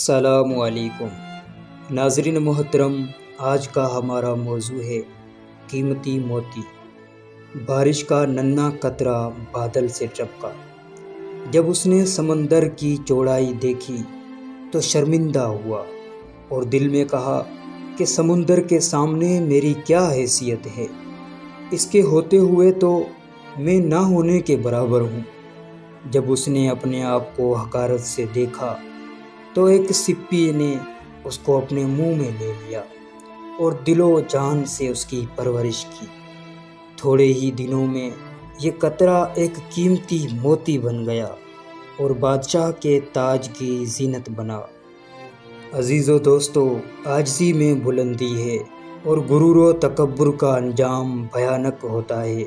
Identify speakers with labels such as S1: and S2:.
S1: السلام علیکم ناظرین محترم، آج کا ہمارا موضوع ہے قیمتی موتی۔ بارش کا ننھا قطرہ بادل سے ٹپکا۔ جب اس نے سمندر کی چوڑائی دیکھی تو شرمندہ ہوا اور دل میں کہا کہ سمندر کے سامنے میری کیا حیثیت ہے، اس کے ہوتے ہوئے تو میں نہ ہونے کے برابر ہوں۔ جب اس نے اپنے آپ کو حقارت سے دیکھا تو ایک سپی نے اس کو اپنے منہ میں لے لیا اور دل و جان سے اس کی پرورش کی۔ تھوڑے ہی دنوں میں یہ قطرہ ایک قیمتی موتی بن گیا اور بادشاہ کے تاج کی زینت بنا۔ عزیزو دوستو، عاجزی میں بلندی ہے اور غرور و تکبر کا انجام بھیانک ہوتا ہے۔